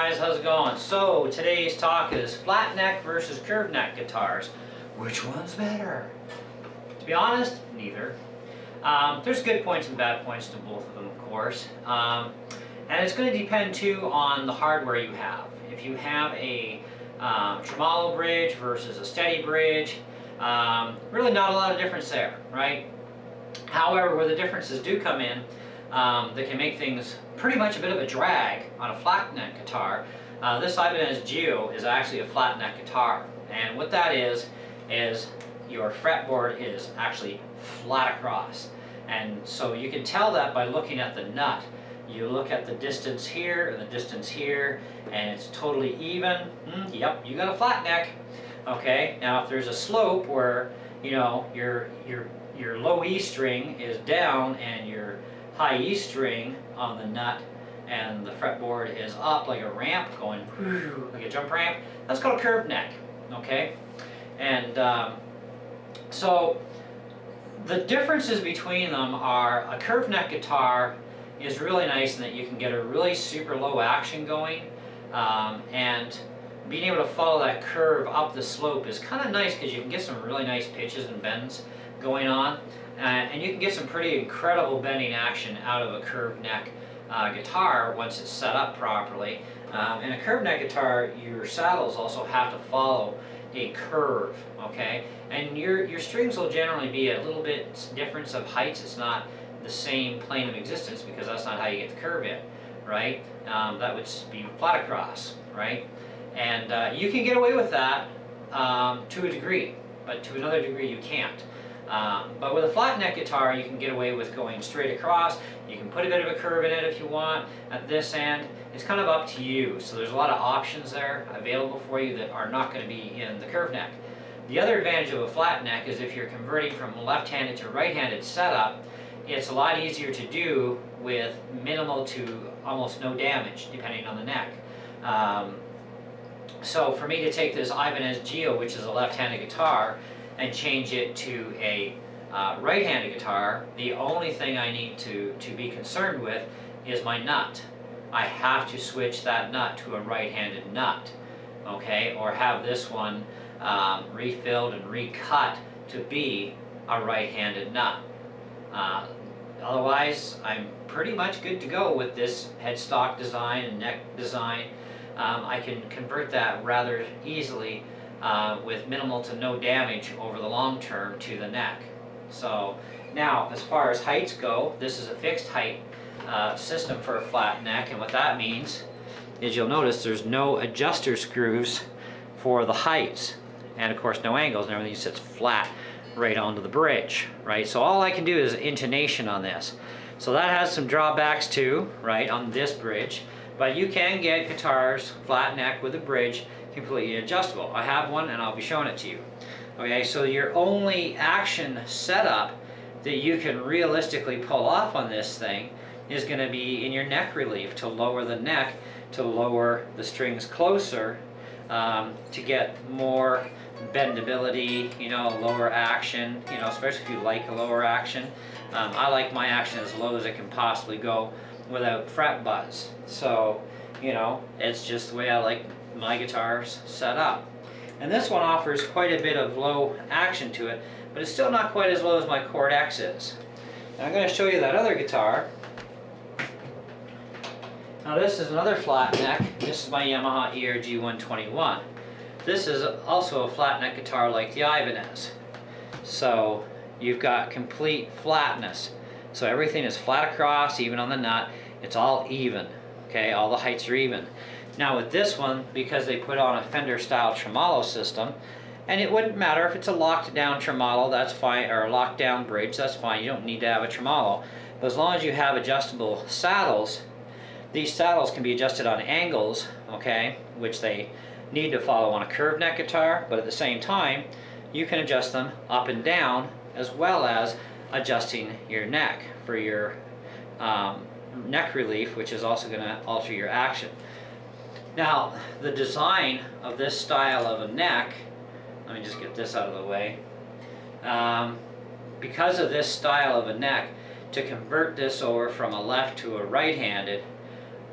guys, how's it going? So today's talk is flat neck versus curved neck guitars. Which one's better? To be honest, neither. There's good points and bad points to both of them, of course. And it's going to depend too on the hardware you have. If you have a tremolo bridge versus a steady bridge, really not a lot of difference there, right? However, where the differences do come in, that can make things pretty much a bit of a drag on a flat neck guitar. This Ibanez Geo is actually a flat neck guitar, and what that is your fretboard is actually flat across, and so you can tell that by looking at the nut. You look at the distance here and the distance here, and it's totally even. Yep, you got a flat neck. Okay, now if there's a slope where you know your low E string is down and your high E string on the nut and the fretboard is up like a ramp going like a jump ramp, that's called a curved neck. Okay, and so the differences between them are a curved neck guitar is really nice in that you can get a really super low action going, and being able to follow that curve up the slope is kind of nice because you can get some really nice pitches and bends going on, and you can get some pretty incredible bending action out of a curved neck guitar once it's set up properly. In a curved neck guitar, your saddles also have to follow a curve, okay? And your strings will generally be a little bit difference of heights. It's not the same plane of existence because that's not how you get the curve in, right? That would be flat across, right? And you can get away with that to a degree, but to another degree you can't. But with a flat neck guitar, you can get away with going straight across. You can put a bit of a curve in it if you want at this end. It's kind of up to you. So there's a lot of options there available for you that are not going to be in the curved neck. The other advantage of a flat neck is if you're converting from left-handed to right-handed setup, it's a lot easier to do with minimal to almost no damage depending on the neck. So for me to take this Ibanez Geo, which is a left-handed guitar, and change it to a right-handed guitar, the only thing I need to be concerned with is my nut. I have to switch that nut to a right-handed nut, okay, or have this one refilled and recut to be a right-handed nut. Otherwise, I'm pretty much good to go with this headstock design and neck design. I can convert that rather easily with minimal to no damage over the long term to the neck. So now, as far as heights go, this is a fixed height system for a flat neck, and what that means is you'll notice there's no adjuster screws for the heights, and of course no angles, and everything sits flat right onto the bridge, right? So all I can do is intonation on this. So that has some drawbacks too, right, on this bridge, but you can get guitars flat neck with a bridge completely adjustable. I have one and I'll be showing it to you. Okay, so your only action setup that you can realistically pull off on this thing is going to be in your neck relief to lower the neck, to lower the strings closer, to get more bendability, you know, lower action, you know, especially if you like a lower action. I like my action as low as it can possibly go without fret buzz. So, you know, it's just the way I like my guitars set up. And this one offers quite a bit of low action to it, but it's still not quite as low as my Chord X is. Now I'm going to show you that other guitar. Now this is another flat neck. This is my Yamaha ERG 121. This is also a flat neck guitar like the Ibanez. So you've got complete flatness. So everything is flat across, even on the nut. It's all even. Okay, all the heights are even. Now with this one, because they put on a Fender style tremolo system, and it wouldn't matter if it's a locked down tremolo, that's fine, or a locked down bridge, that's fine. You don't need to have a tremolo. But as long as you have adjustable saddles, these saddles can be adjusted on angles, okay, which they need to follow on a curved neck guitar, but at the same time, you can adjust them up and down as well as adjusting your neck for your neck relief, which is also going to alter your action. Now, the design of this style of a neck, let me just get this out of the way, because of this style of a neck, to convert this over from a left to a right-handed,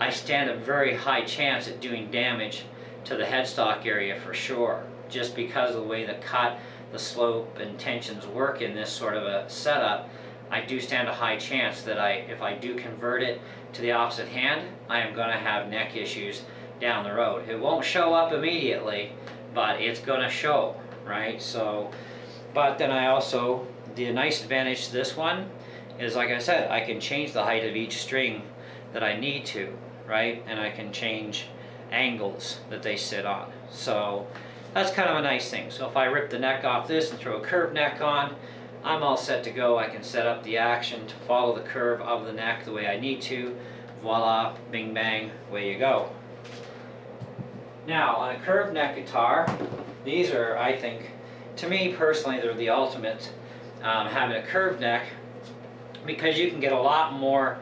I stand a very high chance at doing damage to the headstock area for sure, just because of the way the cut, the slope, and tensions work in this sort of a setup. I do stand a high chance that if I do convert it to the opposite hand, I am going to have neck issues down the road. It won't show up immediately, but it's going to show, right? So, but then I also, the nice advantage to this one is, like I said, I can change the height of each string that I need to, right? And I can change angles that they sit on. So that's kind of a nice thing. So if I rip the neck off this and throw a curved neck on, I'm all set to go. I can set up the action to follow the curve of the neck the way I need to. Voila, bing bang, away you go. Now, on a curved neck guitar, these are, I think, to me personally, they're the ultimate, having a curved neck, because you can get a lot more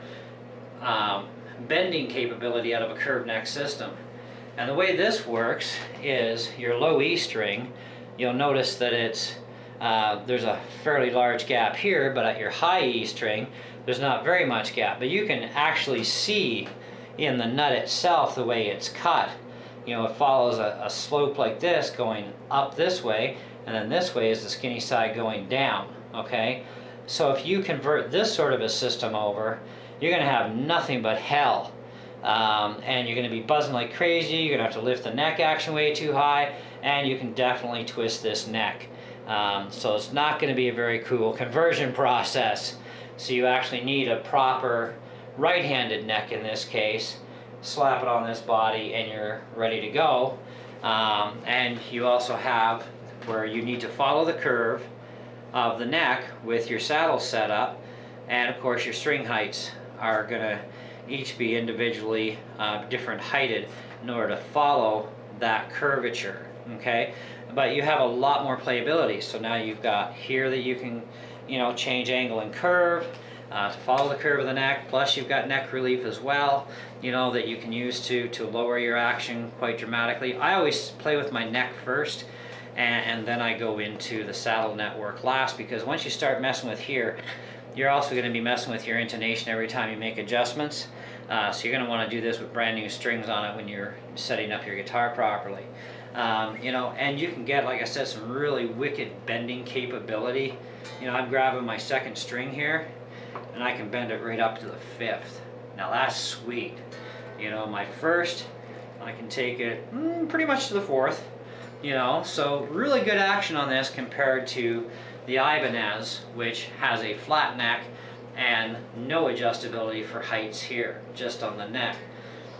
bending capability out of a curved neck system. And the way this works is your low E string, you'll notice that it's there's a fairly large gap here, but at your high E string, there's not very much gap. But you can actually see in the nut itself the way it's cut. You know, it follows a slope like this going up this way, and then this way is the skinny side going down, okay? So if you convert this sort of a system over, you're going to have nothing but hell. And you're going to be buzzing like crazy, you're going to have to lift the neck action way too high, and you can definitely twist this neck. So it's not going to be a very cool conversion process. So you actually need a proper right-handed neck in this case. Slap it on this body and you're ready to go. And you also have where you need to follow the curve of the neck with your saddle setup, and of course your string heights are going to each be individually different heighted in order to follow that curvature, okay? But you have a lot more playability. So now you've got here that you can, you know, change angle and curve to follow the curve of the neck. Plus you've got neck relief as well, you know, that you can use to lower your action quite dramatically. I always play with my neck first, and then I go into the saddle network last, because once you start messing with here, you're also going to be messing with your intonation every time you make adjustments. So you're going to want to do this with brand new strings on it when you're setting up your guitar properly. You know, and you can get, like I said, some really wicked bending capability. You know, I'm grabbing my second string here, and I can bend it right up to the fifth. Now that's sweet. You know, my first, I can take it pretty much to the fourth. You know, so really good action on this compared to the Ibanez, which has a flat neck and no adjustability for heights here, just on the neck.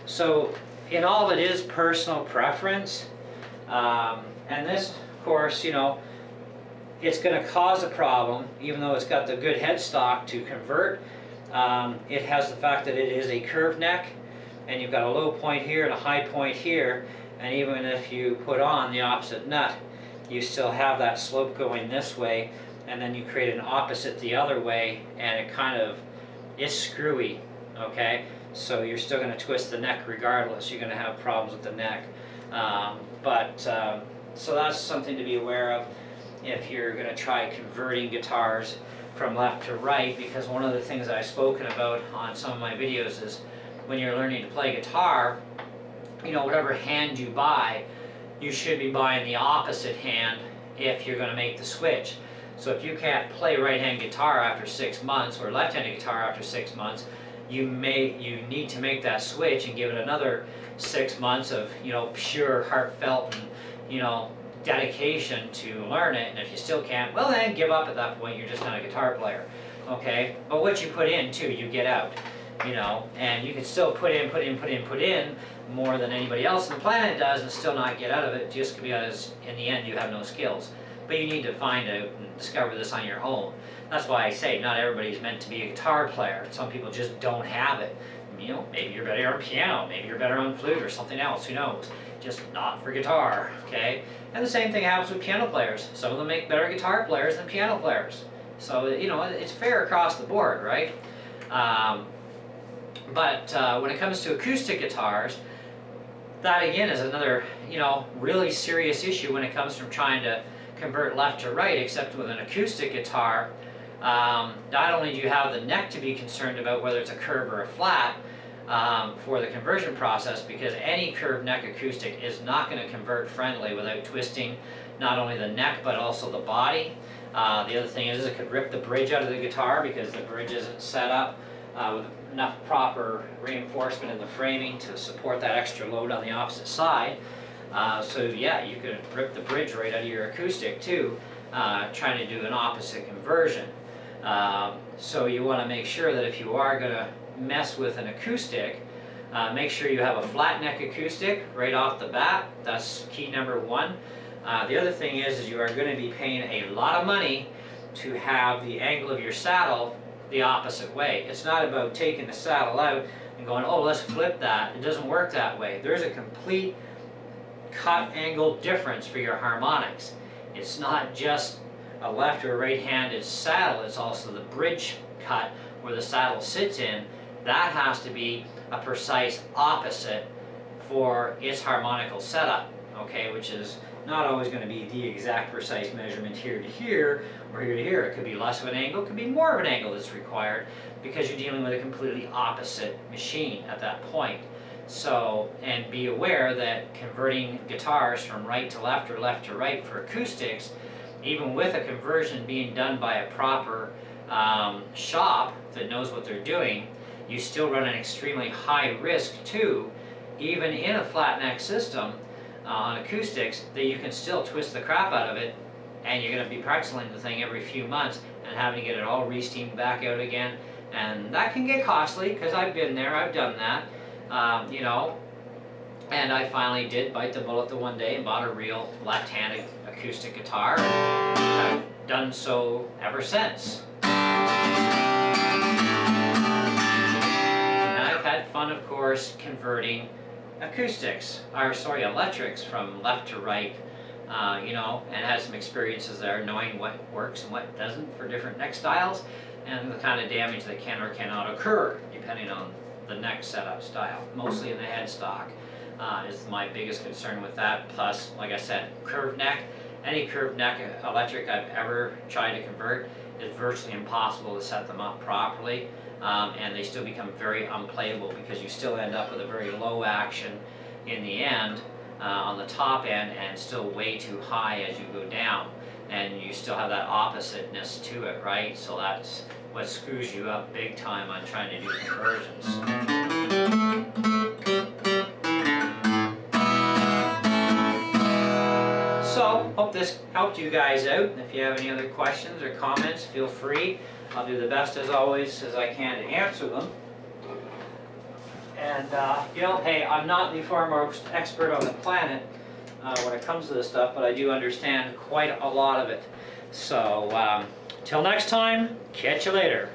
So in all, it is personal preference. And this, of course, you know, it's going to cause a problem, even though it's got the good headstock to convert. It has the fact that it is a curved neck, and you've got a low point here and a high point here, and even if you put on the opposite nut, you still have that slope going this way, and then you create an opposite the other way, and it kind of is screwy, okay? So you're still going to twist the neck regardless. You're going to have problems with the neck. So that's something to be aware of if you're going to try converting guitars from left to right, because one of the things that I've spoken about on some of my videos is when you're learning to play guitar, you know, whatever hand you buy, you should be buying the opposite hand if you're going to make the switch. So if you can't play right-hand guitar after 6 months, or left-handed guitar after 6 months, you need to make that switch and give it another 6 months of, you know, pure heartfelt and, you know, dedication to learn it. And if you still can't, well then give up at that point. You're just not a guitar player, okay? But what you put in too, you get out, you know, and you can still put in more than anybody else on the planet does and still not get out of it, just because in the end you have no skills. But you need to find out and discover this on your own. That's why I say not everybody's meant to be a guitar player. Some people just don't have it. You know, maybe you're better on piano, maybe you're better on flute or something else, who knows? Just not for guitar, okay? And the same thing happens with piano players. Some of them make better guitar players than piano players. So, you know, it's fair across the board, right? But when it comes to acoustic guitars, that again is another, you know, really serious issue when it comes from trying to convert left to right, except with an acoustic guitar. Not only do you have the neck to be concerned about, whether it's a curve or a flat, for the conversion process, because any curved neck acoustic is not going to convert friendly without twisting not only the neck but also the body. The other thing is it could rip the bridge out of the guitar because the bridge isn't set up with enough proper reinforcement in the framing to support that extra load on the opposite side. So yeah, you could rip the bridge right out of your acoustic too, trying to do an opposite conversion. So you want to make sure that if you are going to mess with an acoustic, make sure you have a flat neck acoustic right off the bat. That's key number one. The other thing is you are going to be paying a lot of money to have the angle of your saddle the opposite way. It's not about taking the saddle out and going, oh, let's flip that. It doesn't work that way. There's a complete cut angle difference for your harmonics. It's not just a left or right-handed saddle, it's also the bridge cut where the saddle sits in. That has to be a precise opposite for its harmonical setup, okay, which is not always going to be the exact precise measurement here to here or here to here. It could be less of an angle, it could be more of an angle that's required because you're dealing with a completely opposite machine at that point. So, and be aware that converting guitars from right to left or left to right for acoustics, even with a conversion being done by a proper shop that knows what they're doing, you still run an extremely high risk too, even in a flat neck system on acoustics, that you can still twist the crap out of it, and you're going to be practicing the thing every few months and having to get it all re-steamed back out again, and that can get costly because I've been there, I've done that. You know, and I finally did bite the bullet the one day and bought a real left-handed acoustic guitar. I've done so ever since. And I've had fun, of course, converting electrics from left to right, you know, and had some experiences there knowing what works and what doesn't for different neck styles and the kind of damage that can or cannot occur depending on the neck setup style, mostly in the headstock, is my biggest concern with that. Plus, like I said, curved neck. Any curved neck electric I've ever tried to convert is virtually impossible to set them up properly, and they still become very unplayable because you still end up with a very low action in the end, on the top end, and still way too high as you go down, and you still have that oppositeness to it, right? So that's what screws you up big time on trying to do conversions. So, hope this helped you guys out. If you have any other questions or comments, feel free. I'll do the best as always as I can to answer them. And, you know, hey, I'm not the foremost expert on the planet when it comes to this stuff, but I do understand quite a lot of it. So, till next time, catch you later.